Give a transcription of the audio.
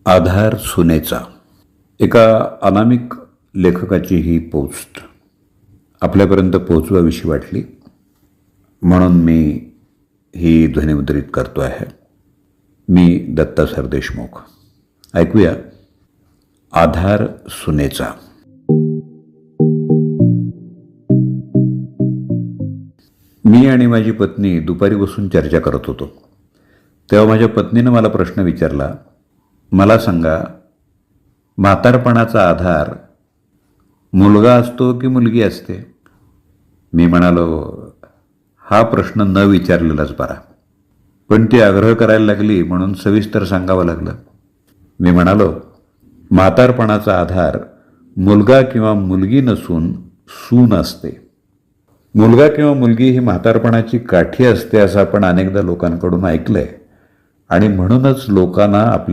आधार सुनेचा. एका अनामिक लेखकाची ही पोस्ट आपल्यापर्यंत पोहोचवावीशी वाटली म्हणून मी ही ध्वनिमुद्रित करतो आहे. मी दत्ता सरदेशमुख. ऐकूया आधार सुनेचा. मी आणि माझी पत्नी दुपारी बसून चर्चा करत होतो. तेव्हा माझ्या पत्नीनं मला प्रश्न विचारला, मला सांगा, म्हातारपणाचा आधार मुलगा असतो की मुलगी असते? मी म्हणालो, हा प्रश्न न विचारलेलाच बरा. पण ती आग्रह करायला लागली म्हणून सविस्तर सांगावं लागलं. मी म्हणालो, म्हातारपणाचा आधार मुलगा किंवा मुलगी नसून सून असते. मुलगा किंवा मुलगी ही म्हातारपणाची काठी असते असं आपण अनेकदा लोकांकडून ऐकलंय आणि म्हणूनच लोकांना आपल्या